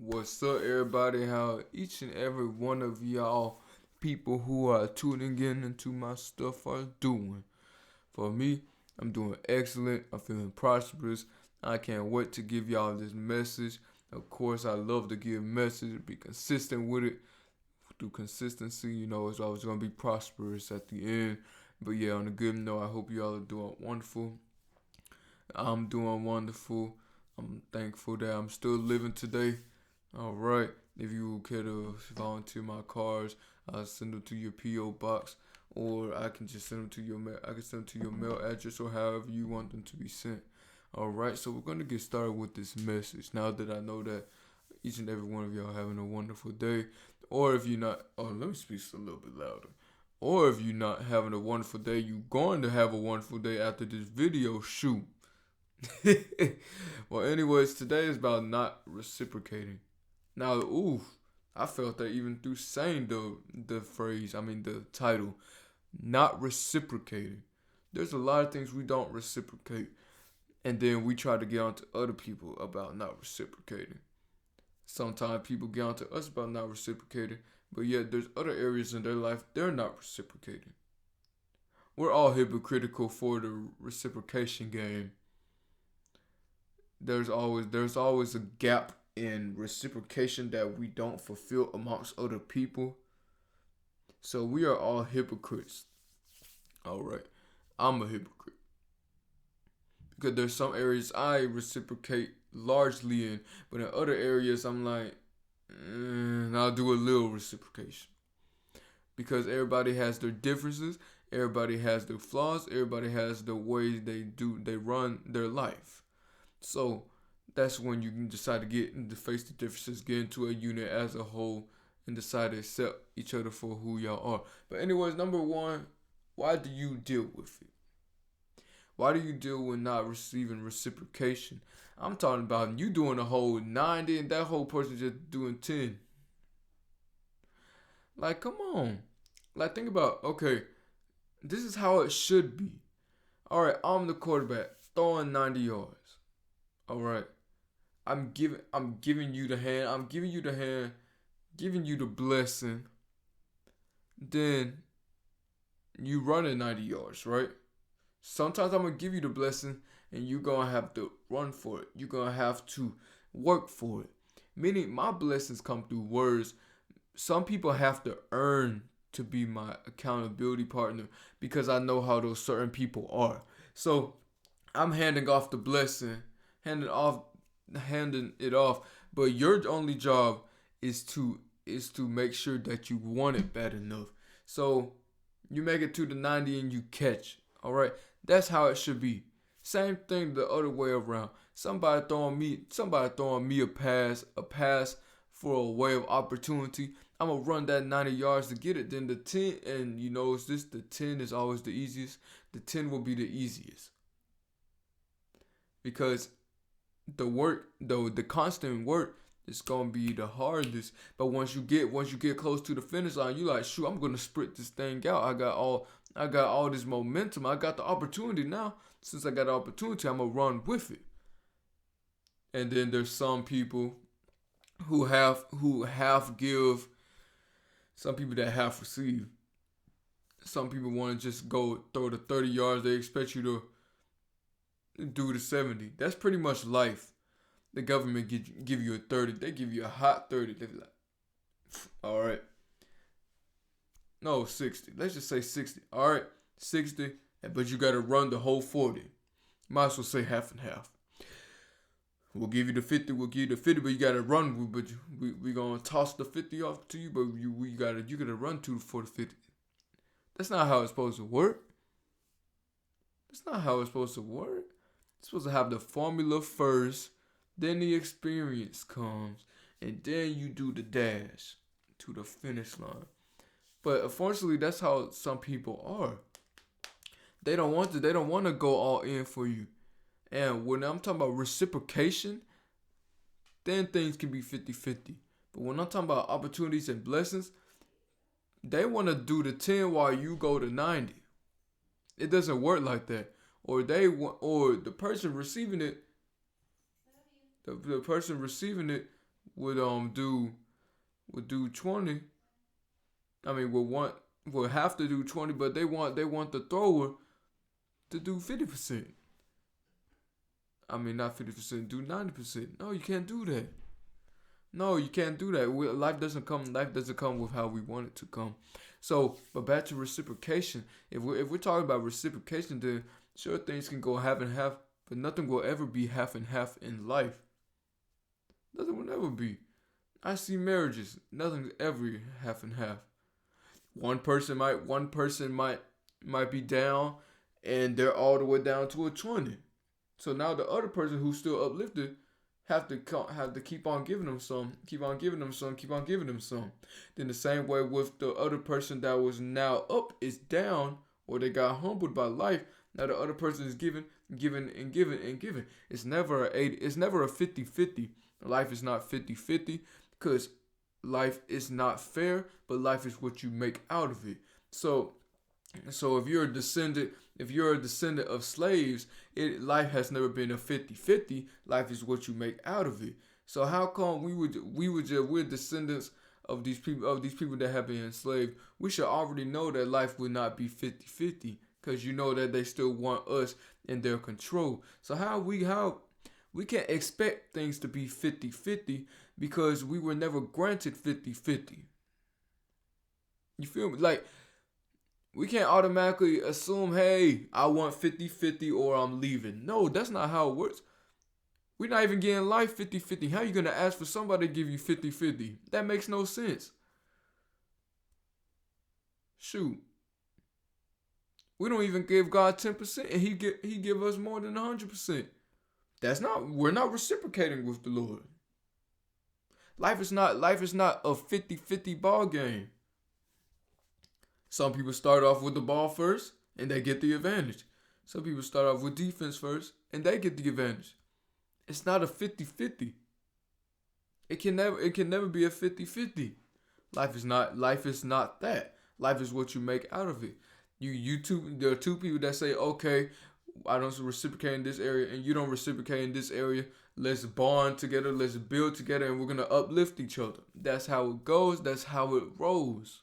What's up, everybody? How each and every one of y'all people who are tuning in into my stuff are doing? For me, I'm doing excellent. I'm feeling prosperous. I can't wait to give y'all this message. Of course, I love to give message, be consistent with it. Through consistency, it's always gonna be prosperous at the end. But yeah, on a good note, I hope y'all are doing wonderful. I'm doing wonderful. I'm thankful that I'm still living today. All right. If you care to volunteer my cards, I'll send them to your PO box, or I can just send them to your mail. I can send them to your mail address or however you want them to be sent. All right. So we're gonna get started with this message. Now that I know that each and every one of y'all having a wonderful day, or if you're not, let me speak a little bit louder. Or if you're not having a wonderful day, you're going to have a wonderful day after this video shoot. Well, anyways, today is about not reciprocating. Now, ooh, I felt that even through saying the phrase, the title, not reciprocating. There's a lot of things we don't reciprocate, and then we try to get on to other people about not reciprocating. Sometimes people get on to us about not reciprocating, but yet there's other areas in their life they're not reciprocating. We're all hypocritical for the reciprocation game. There's always a gap in reciprocation that we don't fulfill amongst other people. So we are all hypocrites. All right, I'm a hypocrite because there's some areas I reciprocate largely in, but in other areas I'm like, I'll do a little reciprocation because everybody has their differences, everybody has their flaws, everybody has the ways they run their life. So that's when you can decide to get to face the differences, get into a unit as a whole, and decide to accept each other for who y'all are. But anyways, number one, why do you deal with it? Why do you deal with not receiving reciprocation? I'm talking about you doing a whole 90 and that whole person just doing 10. Like, come on. Like, think about, okay, this is how it should be. All right, I'm the quarterback, throwing 90 yards. All right. I'm giving you the hand. I'm giving you the hand, giving you the blessing. Then you running 90 yards, right? Sometimes I'm gonna give you the blessing and you're gonna have to run for it. You're gonna have to work for it. Meaning my blessings come through words. Some people have to earn to be my accountability partner because I know how those certain people are. So I'm handing off handing it off, but your only job is to make sure that you want it bad enough. So you make it to the 90 and you catch. All right, that's how it should be. Same thing the other way around. Somebody throwing me a pass for a way of opportunity. I'm gonna run that 90 yards to get it. Then the 10, and it's this the 10 is always the easiest. The 10 will be the easiest because the constant work is gonna be the hardest. But once you get close to the finish line, you like, shoot, I'm gonna sprint this thing out. I got all this momentum. I got the opportunity now. Since I got the opportunity, I'm gonna run with it. And then there's some people who half give, some people that half receive. Some people want to just go throw the 30 yards. They expect you to do the 70. That's pretty much life. The government give you a 30. They give you a hot 30. They be like, all right, no, 60. Let's just say 60. All right, 60. But you got to run the whole 40. Might as well say half and half. We'll give you the 50. We'll give you the 50, but you got to run. But we gonna toss the 50 off to you. But you gotta run for the 50. That's not how it's supposed to work. That's not how it's supposed to work. It's supposed to have the formula first, then the experience comes, and then you do the dash to the finish line. But unfortunately, that's how some people are. They don't want to. They don't want to go all in for you. And when I'm talking about reciprocation, then things can be 50-50. But when I'm talking about opportunities and blessings, they want to do the 10 while you go to 90. It doesn't work like that. Or the person receiving it, the person receiving it would do 20. I mean, would have to do 20, but they want the thrower to do 50%. I mean, not 50%, do 90%. No, you can't do that. No, you can't do that. Life doesn't come with how we want it to come. So, but back to reciprocation. If we're talking about reciprocation, then sure things can go half and half, but nothing will ever be half and half in life. Nothing will ever be. I see marriages. Nothing's ever half and half. One person might be down, and they're all the way down to a 20. So now the other person who's still uplifted have to keep on giving them some, keep on giving them some, keep on giving them some. Then the same way with the other person that was now up is down, or they got humbled by life. Now the other person is giving, giving, and giving, and giving. It's never a 80. It's never a 50-50. Life is not 50-50 because life is not fair, but life is what you make out of it. So if you're a descendant of slaves, life has never been a 50-50. Life is what you make out of it. So how come we're descendants of these people that have been enslaved? We should already know that life will not be 50-50 because you know that they still want us in their control. So how we can't expect things to be 50-50 because we were never granted 50-50. You feel me? Like, we can't automatically assume, hey, I want 50-50 or I'm leaving. No, that's not how it works. We're not even getting life 50-50. How are you going to ask for somebody to give you 50-50? That makes no sense. Shoot. We don't even give God 10% and he give us more than 100%. We're not reciprocating with the Lord. Life is not a 50-50 ball game. Some people start off with the ball first and they get the advantage. Some people start off with defense first and they get the advantage. It's not a 50-50. It can never be a 50-50. Life is not that. Life is what you make out of it. There are two people that say, okay, I don't reciprocate in this area and you don't reciprocate in this area. Let's bond together, let's build together, and we're gonna uplift each other. That's how it goes, that's how it rolls.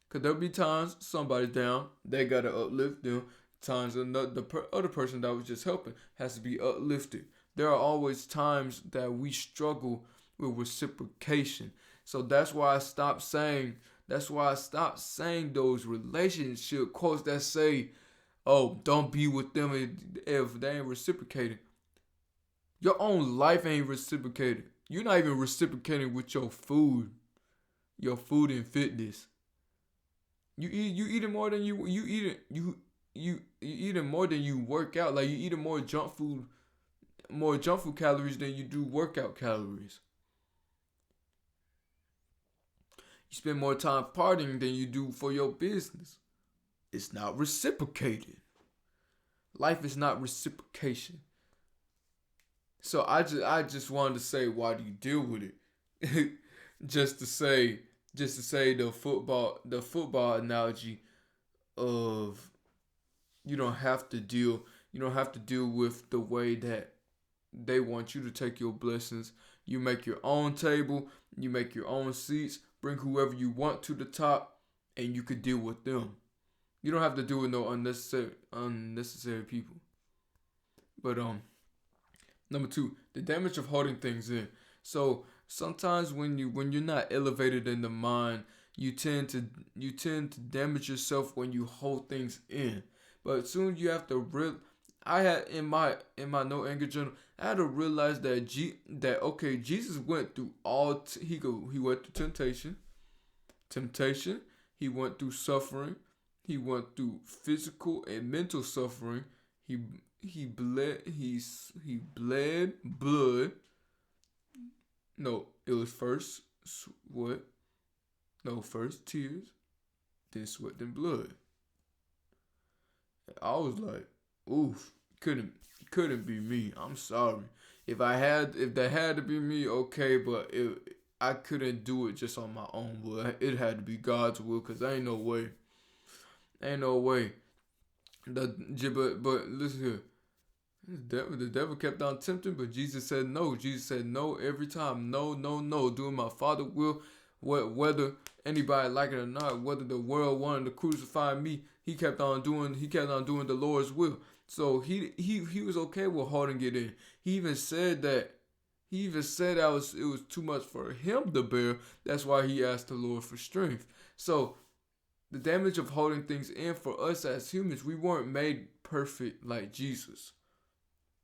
Cause there'll be times somebody's down, they gotta uplift them. Times other person that was just helping has to be uplifted. There are always times that we struggle with reciprocation. So that's why I stopped saying. That's why I stopped saying those relationship quotes that say, "Oh, don't be with them if they ain't reciprocating." Your own life ain't reciprocated. You're not even reciprocating with your food and fitness. You eating more than you eating more than you work out. Like, you eating more junk food calories than you do workout calories. You spend more time partying than you do for your business. It's not reciprocated. Life is not reciprocation. So I just wanted to say, why do you deal with it? just to say the football analogy of you don't have to deal with the way that they want you to take your blessings. You make your own table, you make your own seats, bring whoever you want to the top, and you could deal with them. You don't have to deal with no unnecessary people. But number two, the damage of holding things in. So sometimes when you're not elevated in the mind, you tend to damage yourself when you hold things in. But soon you have to I had in my no anger journal, I had to realize that Jesus went through he went through temptation, he went through suffering, he went through physical and mental suffering. He bled blood. No, it was first what? No, first tears, then sweat, then blood. I was like, oof, couldn't be me. I'm sorry. If that had to be me, okay, but I couldn't do it just on my own will. It had to be God's will, cause ain't no way. Ain't no way. But listen here. The devil kept on tempting, but Jesus said no. Jesus said no every time. No, no, no. Doing my Father will, whether anybody like it or not, whether the world wanted to crucify me, he kept on doing. He kept on doing the Lord's will. So he was okay with holding it in. He even said that. He even said that it was too much for him to bear. That's why he asked the Lord for strength. So the damage of holding things in for us as humans, we weren't made perfect like Jesus.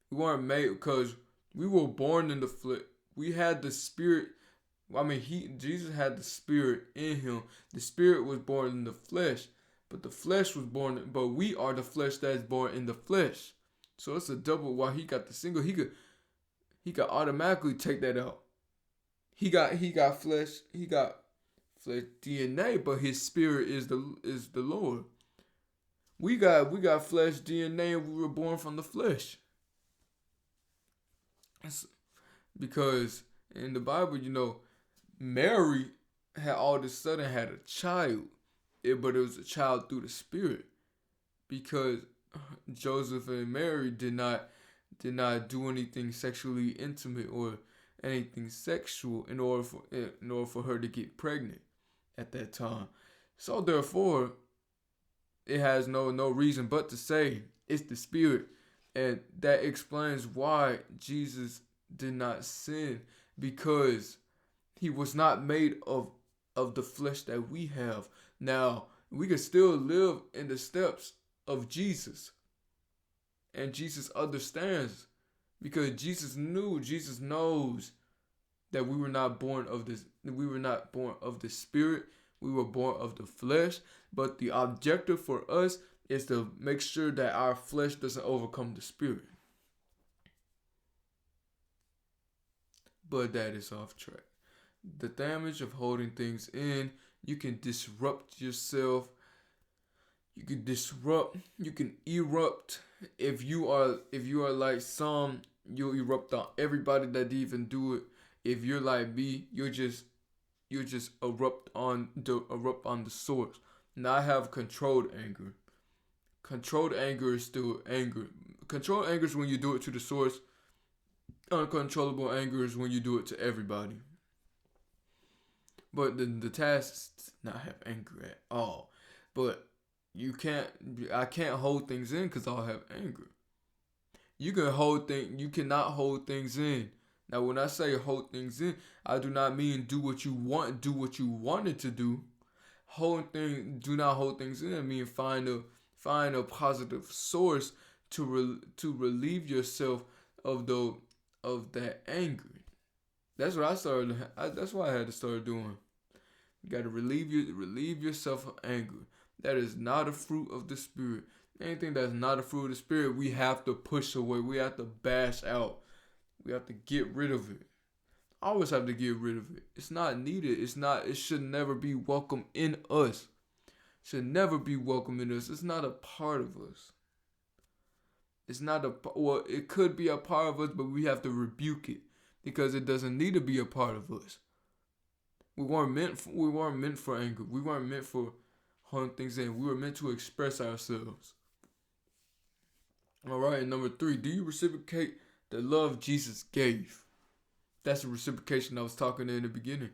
We weren't made because we were born in the flesh. We had the spirit. I mean, Jesus had the spirit in him. The spirit was born in the flesh, but the flesh was born. But we are the flesh that is born in the flesh. So it's a double. While he got the single, he could automatically take that out. He got flesh. He got flesh DNA, but his spirit is the Lord. We got flesh DNA, and we were born from the flesh. Because in the Bible, Mary had all of a sudden had a child, but it was a child through the Spirit, because Joseph and Mary did not do anything sexually intimate or anything sexual in order for her to get pregnant at that time. So therefore, it has no reason but to say it's the Spirit. And that explains why Jesus did not sin, because he was not made of the flesh that we have. Now, we can still live in the steps of Jesus. And Jesus understands, because Jesus knows that we were not born of this. We were not born of the Spirit. We were born of the flesh. But the objective for us is to make sure that our flesh doesn't overcome the Spirit. But that is off track. The damage of holding things in, you can disrupt yourself. You can erupt. If you are like some, you'll erupt on everybody that even do it. If you're like me, you'll just erupt on the source. Now I have controlled anger. Controlled anger is still anger. Controlled anger is when you do it to the source. Uncontrollable anger is when you do it to everybody. But the task is to not have anger at all. But I can't hold things in because I'll have anger. You cannot hold things in. Now when I say hold things in, I do not mean do what you wanted to do. Do not hold things in. I mean find a positive source to relieve yourself of that anger. That's what I started. That's what I had to start doing. You got to relieve yourself of anger. That is not a fruit of the Spirit. Anything that's not a fruit of the Spirit, we have to push away. We have to bash out. We have to get rid of it. Always have to get rid of it. It's not needed. It should never be welcome in us. Should never be welcome in us. It's not a part of us. It could be a part of us, but we have to rebuke it because it doesn't need to be a part of us. We weren't meant for anger. We weren't meant for holding things in. We were meant to express ourselves. All right, number 3, do you reciprocate the love Jesus gave? That's the reciprocation I was talking in the beginning.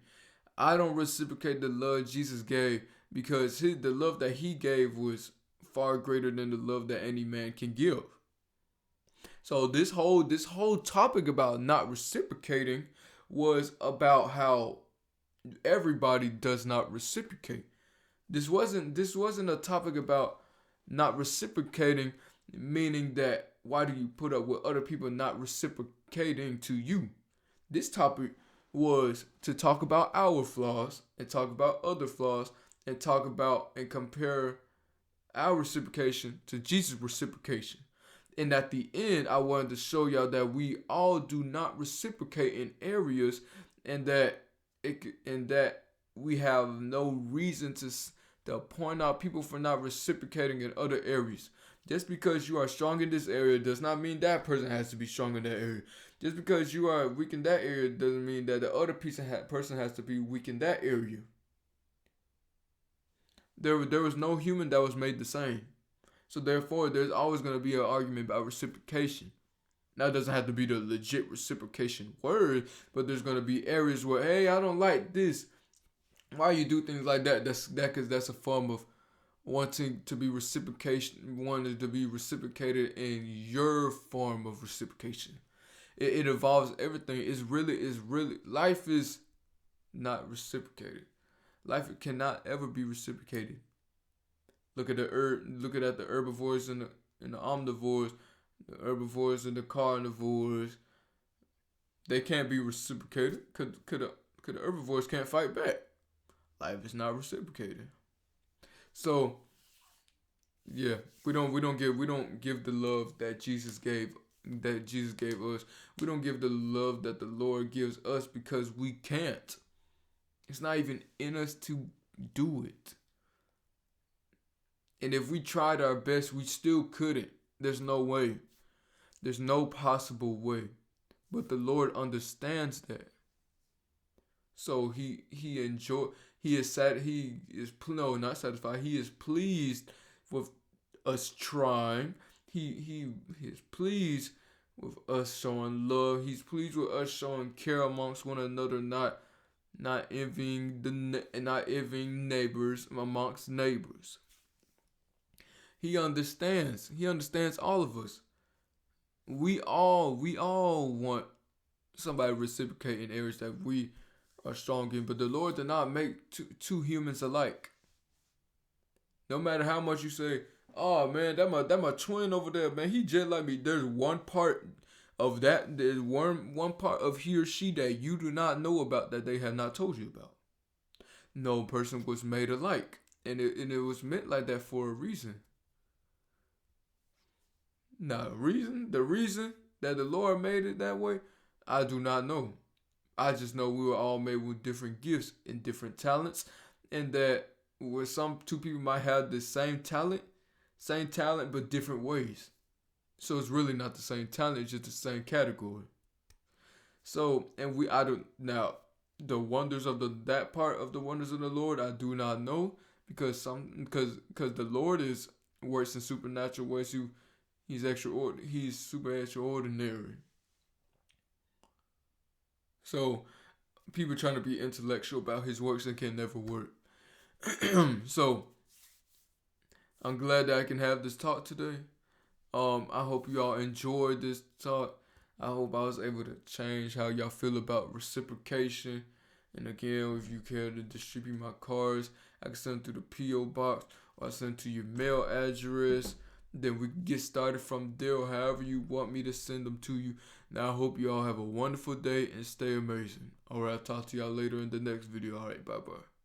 I don't reciprocate the love Jesus gave because the love that he gave was far greater than the love that any man can give. So this whole topic about not reciprocating was about how everybody does not reciprocate. This wasn't a topic about not reciprocating, meaning that why do you put up with other people not reciprocating to you? This topic was to talk about our flaws and talk about other flaws and talk about and compare our reciprocation to Jesus' reciprocation. And at the end, I wanted to show y'all that we all do not reciprocate in areas, and that we have no reason to point out people for not reciprocating in other areas. Just because you are strong in this area does not mean that person has to be strong in that area. Just because you are weak in that area doesn't mean that the other person has to be weak in that area. There was no human that was made the same. So therefore, there's always going to be an argument about reciprocation. Now, it doesn't have to be the legit reciprocation word, but there's gonna be areas where, hey, I don't like this. Why you do things like that? Because that's a form of wanting to be reciprocation, wanting to be reciprocated in your form of reciprocation. It involves everything. Is really life is not reciprocated. Life cannot ever be reciprocated. Look at the herbivores and the omnivores, the herbivores and the carnivores. They can't be reciprocated. Could the herbivores can't fight back. Life is not reciprocated. So yeah, we don't give the love that Jesus gave us. We don't give the love that the Lord gives us because we can't. It's not even in us to do it. And if we tried our best, we still couldn't. There's no way. There's no possible way. But the Lord understands that. So he enjoy he is sad he is no not satisfied. He is pleased with us trying. He is pleased with us showing love. He's pleased with us showing care amongst one another, not envying neighbors amongst neighbors. He understands. He understands all of us. We all want somebody to reciprocate in areas that we are strong in, but the Lord did not make two humans alike. No matter how much you say, "Oh man, that my twin over there, man, he just like me." There's one part of that. There's one part of he or she that you do not know about that they have not told you about. No person was made alike, and it was meant like that for a reason. Now, the reason that the Lord made it that way, I do not know. I just know we were all made with different gifts and different talents, and that where some two people might have the same talent but different ways. So it's really not the same talent; it's just the same category. So, and I don't now the wonders of that part of the wonders of the Lord I do not know because the Lord is works in supernatural ways. He's super extraordinary. So people trying to be intellectual about his works that can never work. So I'm glad that I can have this talk today. I hope you all enjoyed this talk. I hope I was able to change how y'all feel about reciprocation. And again, if you care to distribute my cards, I can send them to the P.O. box or I send to your mail address. Then we can get started from there, or however you want me to send them to you. Now I hope you all have a wonderful day and stay amazing. Alright, I'll talk to y'all later in the next video. Alright, bye bye.